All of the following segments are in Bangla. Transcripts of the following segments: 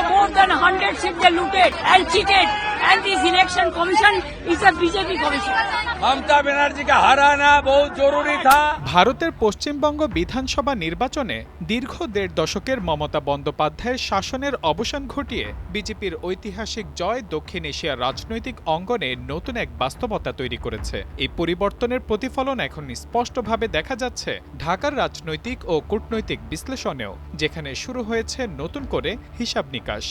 more than 100 seats they looted and cheated. And this election commission is a BJP commission. Mamata Banerjee का हराना बहुत जरूरी था। ভারতের পশ্চিমবঙ্গ বিধানসভা নির্বাচনে দীর্ঘ ১.৫ দশকের মমতা বন্দ্যোপাধ্যায়ের শাসনের অবসান ঘটিয়ে বিজেপির ঐতিহাসিক জয় দক্ষিণ এশিয়ার রাজনৈতিক অঙ্গনে নতুন এক বাস্তবতা তৈরি করেছে। এই পরিবর্তনের প্রতিফলন এখন স্পষ্টভাবে দেখা যাচ্ছে ঢাকার রাজনৈতিক ও কূটনৈতিক বিশ্লেষণেও, যেখানে শুরু হয়েছে নতুন করে হিসাব নিকাশ।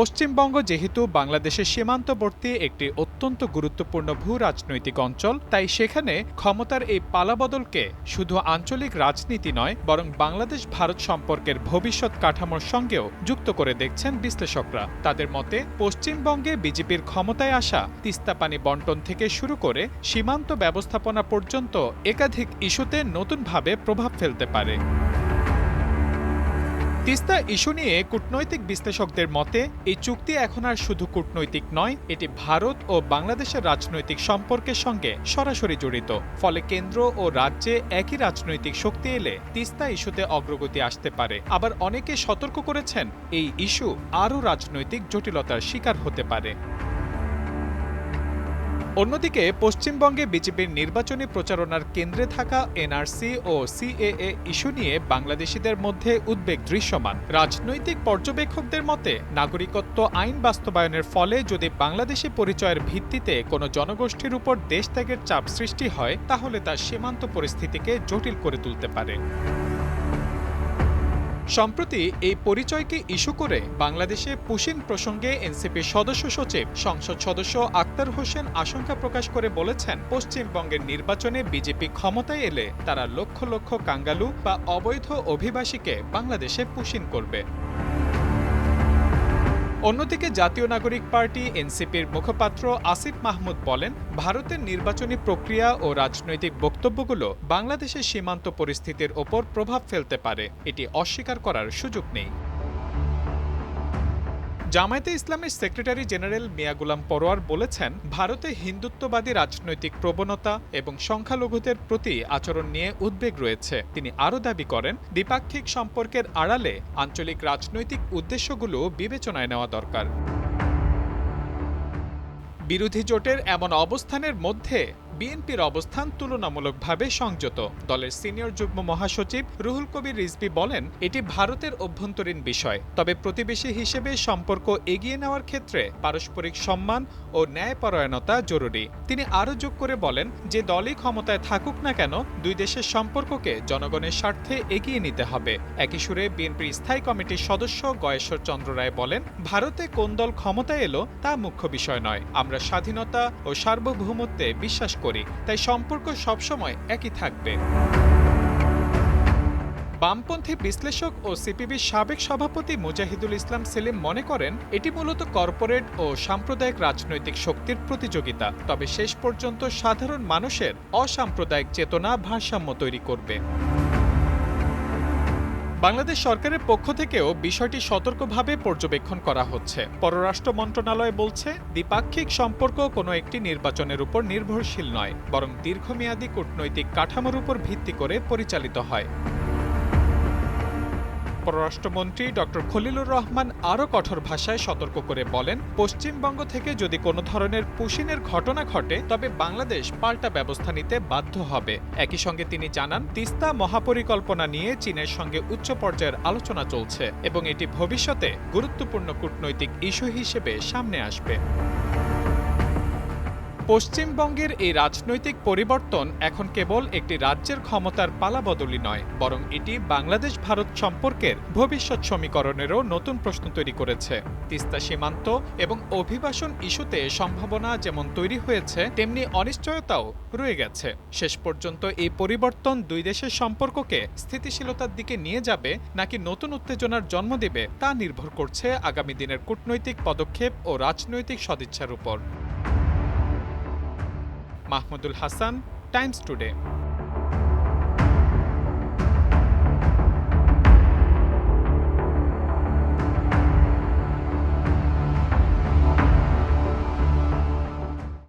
পশ্চিমবঙ্গ যেহেতু বাংলাদেশের সীমান্তবর্তী একটি অত্যন্ত গুরুত্বপূর্ণ ভূ রাজনৈতিক অঞ্চল, তাই সেখানে ক্ষমতার এই পালাবদলকে শুধু আঞ্চলিক রাজনীতি নয়, বরং বাংলাদেশ ভারত সম্পর্কের ভবিষ্যৎ কাঠামোর সঙ্গেও যুক্ত করে দেখছেন বিশ্লেষকরা। তাদের মতে পশ্চিমবঙ্গে বিজেপির ক্ষমতায় আসা তিস্তা পানি বন্টন থেকে শুরু করে সীমান্ত ব্যবস্থাপনা পর্যন্ত একাধিক ইস্যুতে নতুনভাবে প্রভাব ফেলতে পারে। তিস্তা ইস্যু নিয়ে কূটনৈতিক বিশ্লেষকদের মতে এই চুক্তি এখন আর শুধু কূটনৈতিক নয়, এটি ভারত ও বাংলাদেশের রাজনৈতিক সম্পর্কের সঙ্গে সরাসরি জড়িত। ফলে কেন্দ্র ও রাজ্যে একই রাজনৈতিক শক্তি এলে তিস্তা ইস্যুতে অগ্রগতি আসতে পারে। আবার অনেকে সতর্ক করেছেন এই ইস্যু আরও রাজনৈতিক জটিলতার শিকার হতে পারে। অন্যদিকে পশ্চিমবঙ্গে বিজেপির নির্বাচনী প্রচারণার কেন্দ্রে থাকা এনআরসি ও সিএএ ইস্যু নিয়ে বাংলাদেশিদের মধ্যে উদ্বেগ দৃশ্যমান। রাজনৈতিক পর্যবেক্ষকদের মতে নাগরিকত্ব আইন বাস্তবায়নের ফলে যদি বাংলাদেশি পরিচয়ের ভিত্তিতে কোনো জনগোষ্ঠীর উপর দেশত্যাগের চাপ সৃষ্টি হয়, তাহলে তা সীমান্ত পরিস্থিতিকে জটিল করে তুলতে পারে। সম্প্রতি এই পরিচয়কে ইস্যু করে বাংলাদেশে পুশিন প্রসঙ্গে এনসিপির সদস্য সচিব সংসদ সদস্য আক্তার হোসেন আশঙ্কা প্রকাশ করে বলেছেন, পশ্চিমবঙ্গের নির্বাচনে বিজেপি ক্ষমতায় এলে তারা লক্ষ লক্ষ কাঙ্গালু বা অবৈধ অভিবাসীকে বাংলাদেশে পুশিন করবে। অন্যদিকে জাতীয় নাগরিক পার্টি এনসিপির মুখপাত্র আসিফ মাহমুদ বলেন, ভারতের নির্বাচনী প্রক্রিয়া ও রাজনৈতিক বক্তব্যগুলো বাংলাদেশের সীমান্ত পরিস্থিতির ওপর প্রভাব ফেলতে পারে, এটি অস্বীকার করার সুযোগ নেই। জামায়াতে ইসলামের সেক্রেটারি জেনারেল মিয়া গোলাম পরোয়ার বলেছেন, ভারতে হিন্দুত্ববাদী রাজনৈতিক প্রবণতা এবং সংখ্যালঘুদের প্রতি আচরণ নিয়ে উদ্বেগ রয়েছে। তিনি আরও দাবি করেন, দ্বিপাক্ষিক সম্পর্কের আড়ালে আঞ্চলিক রাজনৈতিক উদ্দেশ্যগুলো বিবেচনায় নেওয়া দরকার। বিরোধী জোটের এমন অবস্থানের মধ্যে বিএনপির অবস্থান তুলনামূলকভাবে সংযত। দলের সিনিয়র যুগ্ম মহাসচিব রুহুল কবির রিজভী বলেন, এটি ভারতের অভ্যন্তরীণ বিষয়, তবে প্রতিবেশী হিসেবে সম্পর্ক এগিয়ে নেওয়ার ক্ষেত্রে পারস্পরিক সম্মান ও ন্যায়পরায়ণতা জরুরি। তিনি আরও যোগ করে বলেন, যে দলই ক্ষমতায় থাকুক না কেন, দুই দেশের সম্পর্ককে জনগণের স্বার্থে এগিয়ে নিতে হবে। একই সুরে বিএনপির স্থায়ী কমিটির সদস্য গয়েশ্বর চন্দ্র রায় বলেন, ভারতে কোন দল ক্ষমতায় এলো তা মুখ্য বিষয় নয়, আমরা স্বাধীনতা ও সার্বভৌমত্বে বিশ্বাস করি, তাই সম্পর্ক সবসময় একই থাকবে। বামপন্থী বিশ্লেষক ও সিপিবির সাবেক সভাপতি মুজাহিদুল ইসলাম সেলিম মনে করেন, এটি মূলত কর্পোরেট ও সাম্প্রদায়িক রাজনৈতিক শক্তির প্রতিযোগিতা, তবে শেষ পর্যন্ত সাধারণ মানুষের অসাম্প্রদায়িক চেতনা ভারসাম্য তৈরি করবে। বাংলাদেশ সরকারের পক্ষ থেকেও বিষয়টি সতর্কভাবে পর্যবেক্ষণ করা হচ্ছে। পররাষ্ট্র মন্ত্রণালয় বলছে, দ্বিপাক্ষিক সম্পর্ক কোনো একটি নির্বাচনের উপর নির্ভরশীল নয়, বরং দীর্ঘমেয়াদী কূটনৈতিক কাঠামোর উপর ভিত্তি করে পরিচালিত হয়। পররাষ্ট্রমন্ত্রী ড খলিলুর রহমান আরও কঠোর ভাষায় সতর্ক করে বলেন, পশ্চিমবঙ্গ থেকে যদি কোনো ধরনের পুশিনের ঘটনা ঘটে, তবে বাংলাদেশ পাল্টা ব্যবস্থা নিতে বাধ্য হবে। একই সঙ্গে তিনি জানান, তিস্তা মহাপরিকল্পনা নিয়ে চীনের সঙ্গে উচ্চ পর্যায়ের আলোচনা চলছে এবং এটি ভবিষ্যতে গুরুত্বপূর্ণ কূটনৈতিক ইস্যু হিসেবে সামনে আসবে। পশ্চিমবঙ্গের এই রাজনৈতিক পরিবর্তন এখন কেবল একটি রাজ্যের ক্ষমতার পালাবদলই নয়, বরং এটি বাংলাদেশ ভারত সম্পর্কের ভবিষ্যৎ সমীকরণেরও নতুন প্রশ্ন তৈরি করেছে। তিস্তা সীমান্ত এবং অভিবাসন ইস্যুতে সম্ভাবনা যেমন তৈরি হয়েছে, তেমনি অনিশ্চয়তাও রয়ে গেছে। শেষ পর্যন্ত এই পরিবর্তন দুই দেশের সম্পর্ককে স্থিতিশীলতার দিকে নিয়ে যাবে নাকি নতুন উত্তেজনার জন্ম দেবে, তা নির্ভর করছে আগামী দিনের কূটনৈতিক পদক্ষেপ ও রাজনৈতিক সদিচ্ছার উপর। Mahmudul Hasan, Times today.